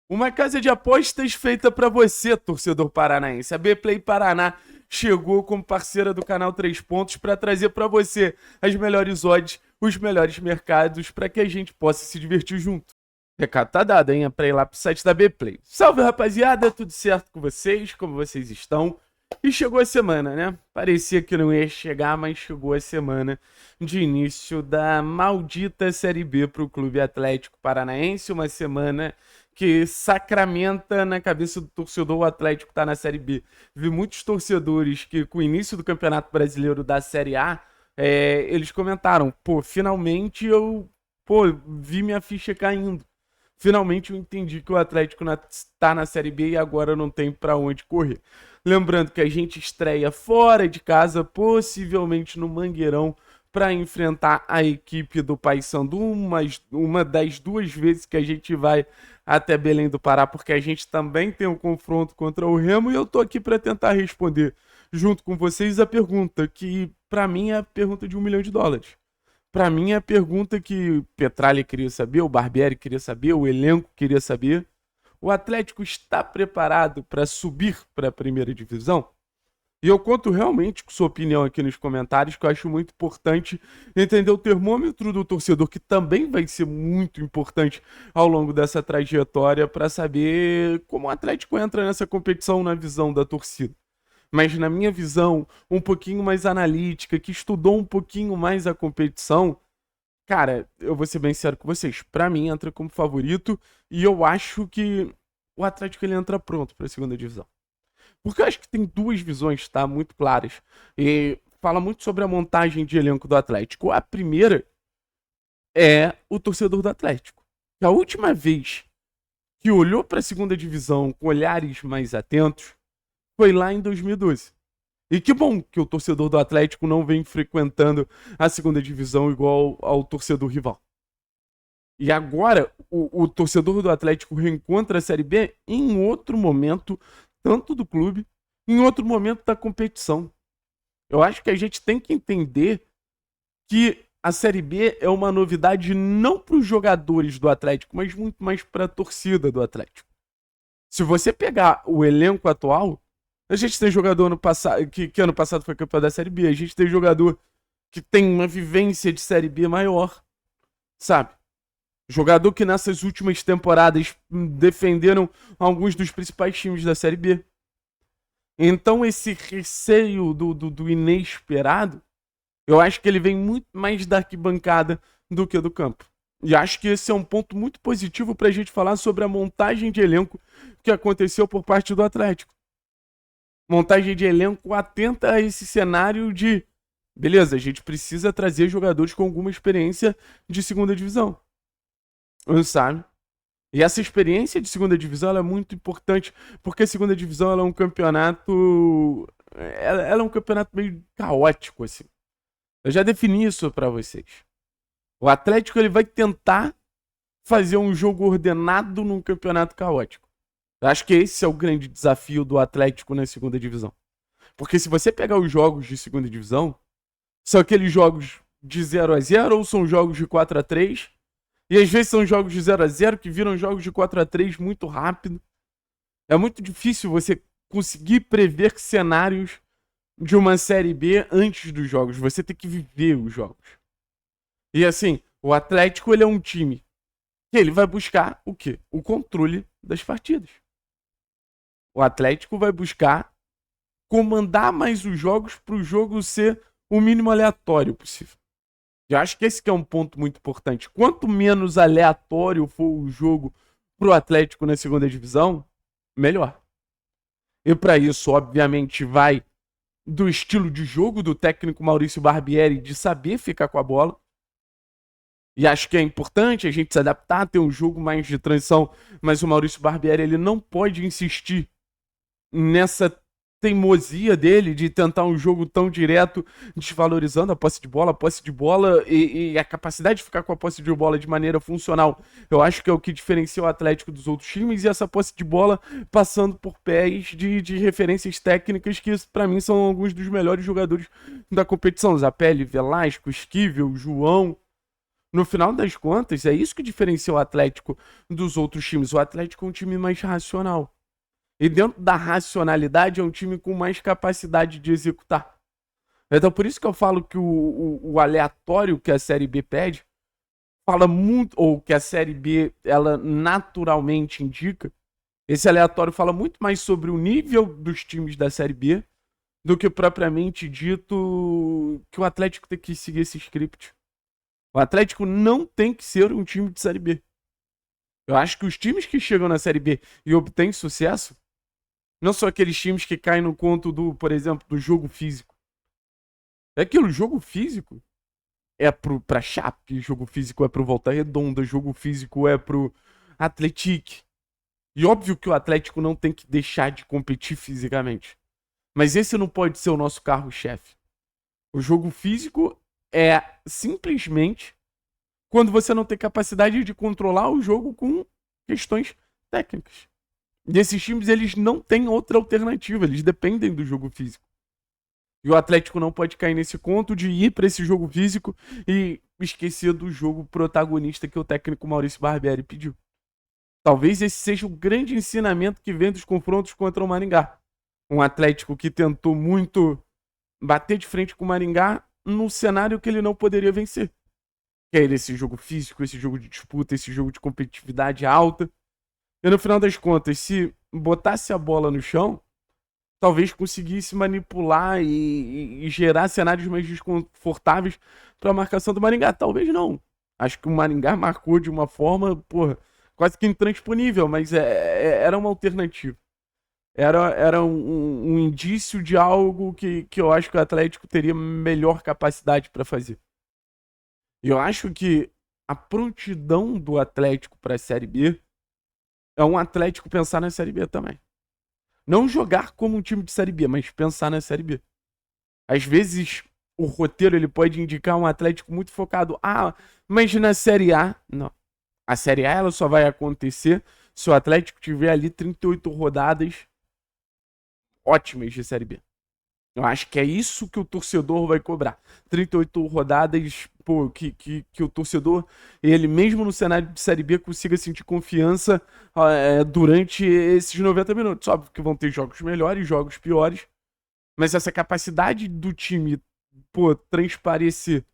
Uma casa de apostas feita para você, torcedor paranaense. A Bplay Paraná chegou como parceira do canal 3 Pontos para trazer para você as melhores odds, os melhores mercados para que a gente possa se divertir junto. Recado tá dado, hein? É pra ir lá pro site da Bplay. Salve, rapaziada! Tudo certo com vocês? Como vocês estão? E chegou a semana, né? Parecia que não ia chegar, mas chegou a semana de início da maldita Série B pro Clube Atlético Paranaense. Uma semana que sacramenta na cabeça do torcedor o Atlético tá na Série B. Vi muitos torcedores que, com o início do Campeonato Brasileiro da Série A, eles comentaram, pô, finalmente vi minha ficha caindo. Finalmente eu entendi que o Atlético está na Série B e agora não tem para onde correr. Lembrando que a gente estreia fora de casa, possivelmente no Mangueirão, para enfrentar a equipe do Paysandu, uma das duas vezes que a gente vai até Belém do Pará, porque a gente também tem um confronto contra o Remo e eu tô aqui para tentar responder junto com vocês a pergunta que para mim é a pergunta de US$ 1 milhão. Para mim, a pergunta que Petralha queria saber, o Barbieri queria saber, o elenco queria saber: o Atlético está preparado para subir para a primeira divisão? E eu conto realmente com sua opinião aqui nos comentários, que eu acho muito importante entender o termômetro do torcedor, que também vai ser muito importante ao longo dessa trajetória para saber como o Atlético entra nessa competição na visão da torcida. Mas na minha visão, um pouquinho mais analítica, que estudou um pouquinho mais a competição, cara, eu vou ser bem sincero com vocês, pra mim entra como favorito e eu acho que o Atlético ele entra pronto pra segunda divisão. Porque eu acho que tem duas visões, tá, muito claras. E fala muito sobre a montagem de elenco do Atlético. A primeira é o torcedor do Atlético. A última vez que olhou pra segunda divisão com olhares mais atentos foi lá em 2012. E que bom que o torcedor do Atlético não vem frequentando a segunda divisão igual ao torcedor rival. E agora o torcedor do Atlético reencontra a Série B em outro momento, tanto do clube, em outro momento da competição. Eu acho que a gente tem que entender que a Série B é uma novidade não para os jogadores do Atlético, mas muito mais para a torcida do Atlético. Se você pegar o elenco atual, a gente tem jogador ano passado, que ano passado foi campeão da Série B. A gente tem jogador que tem uma vivência de Série B maior, sabe? Jogador que nessas últimas temporadas defenderam alguns dos principais times da Série B. Então esse receio do inesperado, eu acho que ele vem muito mais da arquibancada do que do campo. E acho que esse é um ponto muito positivo para a gente falar sobre a montagem de elenco que aconteceu por parte do Atlético. Montagem de elenco atenta a esse cenário de, beleza, a gente precisa trazer jogadores com alguma experiência de segunda divisão, sabe? E essa experiência de segunda divisão ela é muito importante, porque a segunda divisão ela é um campeonato, ela é um campeonato meio caótico, assim. Eu já defini isso pra vocês. O Atlético ele vai tentar fazer um jogo ordenado num campeonato caótico. Eu acho que esse é o grande desafio do Atlético na segunda divisão. Porque se você pegar os jogos de segunda divisão, são aqueles jogos de 0-0 ou são jogos de 4-3. E às vezes são jogos de 0-0 que viram jogos de 4-3 muito rápido. É muito difícil você conseguir prever cenários de uma Série B antes dos jogos. Você tem que viver os jogos. E assim, o Atlético ele é um time que ele vai buscar o quê? O controle das partidas. O Atlético vai buscar comandar mais os jogos para o jogo ser o mínimo aleatório possível. Eu acho que esse que é um ponto muito importante. Quanto menos aleatório for o jogo para o Atlético na segunda divisão, melhor. E para isso, obviamente, vai do estilo de jogo do técnico Maurício Barbieri de saber ficar com a bola. E acho que é importante a gente se adaptar, ter um jogo mais de transição, mas o Maurício Barbieri ele não pode insistir nessa teimosia dele de tentar um jogo tão direto, desvalorizando a posse de bola e a capacidade de ficar com a posse de bola de maneira funcional. Eu acho que é o que diferencia o Atlético dos outros times, e essa posse de bola passando por pés de referências técnicas que, para mim, são alguns dos melhores jogadores da competição. Zapelli, Velasco, Esquivel, João. No final das contas, é isso que diferencia o Atlético dos outros times. O Atlético é um time mais racional. E dentro da racionalidade é um time com mais capacidade de executar. Então por isso que eu falo que o aleatório que a Série B pede, fala muito, ou que a Série B ela naturalmente indica, esse aleatório fala muito mais sobre o nível dos times da Série B do que propriamente dito que o Atlético tem que seguir esse script. O Atlético não tem que ser um time de Série B. Eu acho que os times que chegam na Série B e obtêm sucesso não são aqueles times que caem no conto do, por exemplo, do jogo físico. É aquilo, jogo físico é pra Chape, jogo físico é pro Volta Redonda, jogo físico é pro Atlético. E óbvio que o Atlético não tem que deixar de competir fisicamente. Mas esse não pode ser o nosso carro-chefe. O jogo físico é simplesmente quando você não tem capacidade de controlar o jogo com questões técnicas. E esses times, eles não têm outra alternativa, eles dependem do jogo físico. E o Atlético não pode cair nesse conto de ir para esse jogo físico e esquecer do jogo protagonista que o técnico Maurício Barbieri pediu. Talvez esse seja o grande ensinamento que vem dos confrontos contra o Maringá. Um Atlético que tentou muito bater de frente com o Maringá num cenário que ele não poderia vencer. Que é esse jogo físico, esse jogo de disputa, esse jogo de competitividade alta. E no final das contas, se botasse a bola no chão, talvez conseguisse manipular e gerar cenários mais desconfortáveis para a marcação do Maringá. Talvez não. Acho que o Maringá marcou de uma forma, porra, quase que intransponível, mas era uma alternativa. Era um indício de algo que eu acho que o Atlético teria melhor capacidade para fazer. E eu acho que a prontidão do Atlético para a Série B é um Atlético pensar na Série B também. Não jogar como um time de Série B, mas pensar na Série B. Às vezes, o roteiro ele pode indicar um Atlético muito focado. Ah, mas na Série A... Não. A Série A ela só vai acontecer se o Atlético tiver ali 38 rodadas ótimas de Série B. Eu acho que é isso que o torcedor vai cobrar. 38 rodadas, pô, que o torcedor, ele mesmo no cenário de Série B, consiga sentir confiança durante esses 90 minutos. Óbvio que vão ter jogos melhores, jogos piores, mas essa capacidade do time, pô, transparecer,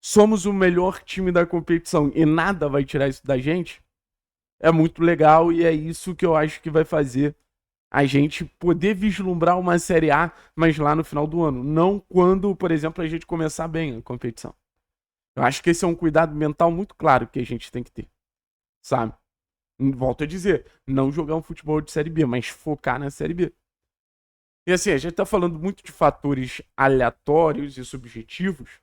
somos o melhor time da competição e nada vai tirar isso da gente, é muito legal e é isso que eu acho que vai fazer a gente poder vislumbrar uma Série A, mas lá no final do ano. Não quando, por exemplo, a gente começar bem a competição. Eu acho que esse é um cuidado mental muito claro que a gente tem que ter, sabe? Volto a dizer, não jogar um futebol de Série B, mas focar na Série B. E assim, a gente tá falando muito de fatores aleatórios e subjetivos,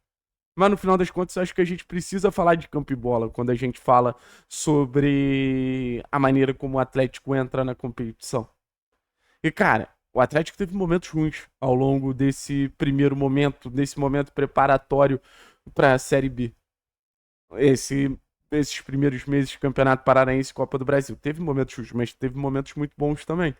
mas no final das contas, eu acho que a gente precisa falar de campo e bola quando a gente fala sobre a maneira como o Atlético entra na competição. E, cara, o Atlético teve momentos ruins ao longo desse primeiro momento, desse momento preparatório para a Série B. Esses primeiros meses de Campeonato Paranaense e Copa do Brasil. Teve momentos ruins, mas teve momentos muito bons também.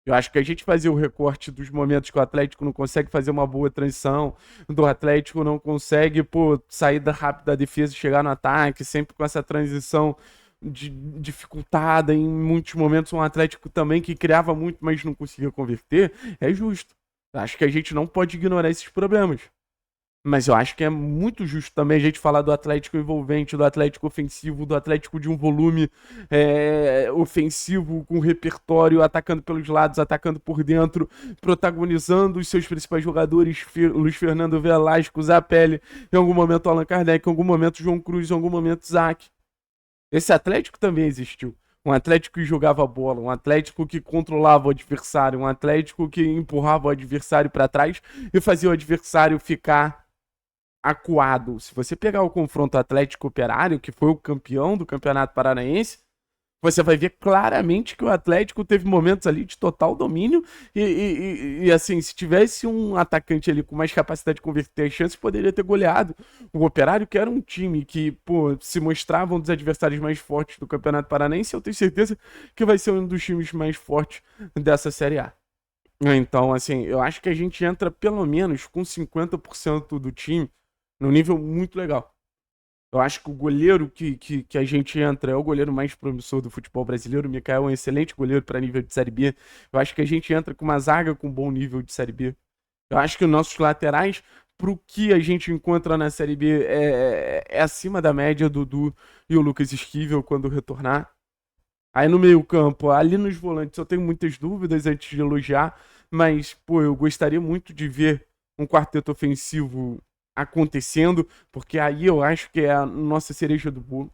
Eu acho que a gente fazer o recorte dos momentos que o Atlético não consegue fazer uma boa transição, do Atlético não consegue, pô, sair rápida da defesa e chegar no ataque, sempre com essa transição dificultada em muitos momentos, um Atlético também que criava muito, mas não conseguia converter, é justo. Acho que a gente não pode ignorar esses problemas. Mas eu acho que é muito justo também a gente falar do Atlético envolvente, do Atlético ofensivo, do Atlético de um volume ofensivo, com repertório, atacando pelos lados, atacando por dentro, protagonizando os seus principais jogadores, Luiz Fernando Velasco, Zapelli, em algum momento Allan Kardec, em algum momento João Cruz, em algum momento Isaac. Esse Atlético também existiu. Um Atlético que jogava bola, um Atlético que controlava o adversário, um Atlético que empurrava o adversário para trás e fazia o adversário ficar acuado. Se você pegar o confronto Atlético Operário, que foi o campeão do Campeonato Paranaense, você vai ver claramente que o Atlético teve momentos ali de total domínio e assim, se tivesse um atacante ali com mais capacidade de converter as chances, poderia ter goleado o Operário, que era um time que, pô, se mostrava um dos adversários mais fortes do Campeonato Paranaense. Eu tenho certeza que vai ser um dos times mais fortes dessa Série A. Então, assim, eu acho que a gente entra pelo menos com 50% do time num nível muito legal. Eu acho que o goleiro que a gente entra é o goleiro mais promissor do futebol brasileiro. O Mikael é um excelente goleiro para nível de Série B. Eu acho que a gente entra com uma zaga com bom nível de Série B. Eu acho que os nossos laterais, pro que a gente encontra na Série B, é acima da média, Dudu e o Lucas Esquivel quando retornar. Aí no meio-campo, ali nos volantes, eu tenho muitas dúvidas antes de elogiar, mas, pô, eu gostaria muito de ver um quarteto ofensivo acontecendo, porque aí eu acho que é a nossa cereja do bolo.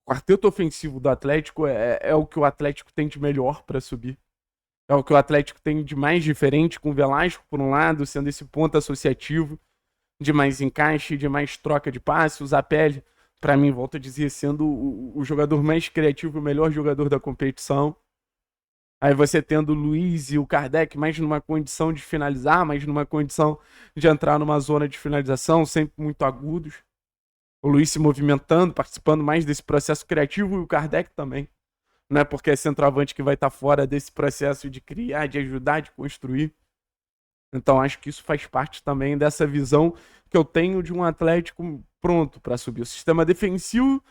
O quarteto ofensivo do Atlético é o que o Atlético tem de melhor para subir. É o que o Atlético tem de mais diferente, com o Velasco, por um lado, sendo esse ponto associativo, de mais encaixe, de mais troca de passe, o Zapelli, para mim, volto a dizer, sendo o jogador mais criativo, o melhor jogador da competição. Aí você tendo o Luiz e o Kardec mais numa condição de finalizar, mais numa condição de entrar numa zona de finalização, sempre muito agudos. O Luiz se movimentando, participando mais desse processo criativo e o Kardec também. Não é porque é centroavante que vai estar fora desse processo de criar, de ajudar, de construir. Então acho que isso faz parte também dessa visão que eu tenho de um Atlético pronto para subir. O sistema defensivo,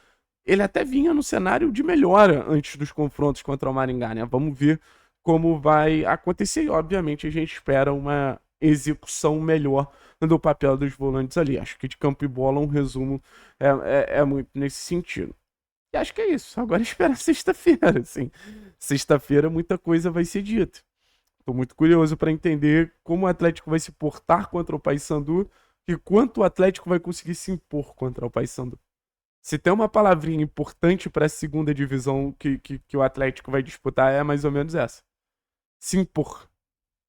ele até vinha no cenário de melhora antes dos confrontos contra o Maringá, né? Vamos ver como vai acontecer. E, obviamente, a gente espera uma execução melhor do papel dos volantes ali. Acho que de campo e bola, um resumo é muito nesse sentido. E acho que é isso. Agora esperar sexta-feira, assim. Sexta-feira muita coisa vai ser dita. Estou muito curioso para entender como o Atlético vai se portar contra o Paysandu e quanto o Atlético vai conseguir se impor contra o Paysandu. Se tem uma palavrinha importante para a segunda divisão que o Atlético vai disputar, é mais ou menos essa: se impor.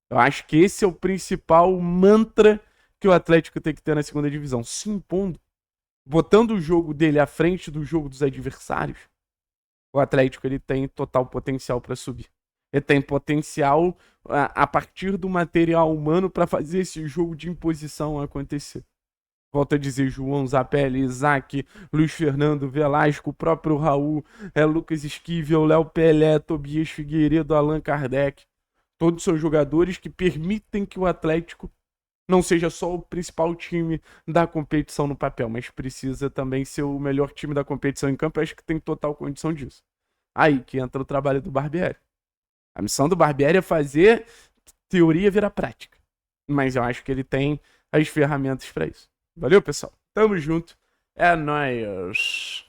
Eu acho que esse é o principal mantra que o Atlético tem que ter na segunda divisão: se impondo, botando o jogo dele à frente do jogo dos adversários. O Atlético ele tem total potencial para subir. Ele tem potencial a partir do material humano para fazer esse jogo de imposição acontecer. Volto a dizer, João, Zapelli, Isaac, Luiz Fernando, Velasco, o próprio Raul, Lucas Esquivel, Léo Pelé, Tobias Figueiredo, Allan Kardec. Todos são jogadores que permitem que o Atlético não seja só o principal time da competição no papel, mas precisa também ser o melhor time da competição em campo. Eu acho que tem total condição disso. Aí que entra o trabalho do Barbieri. A missão do Barbieri é fazer teoria virar prática. Mas eu acho que ele tem as ferramentas para isso. Valeu, pessoal. Tamo junto. É nóis.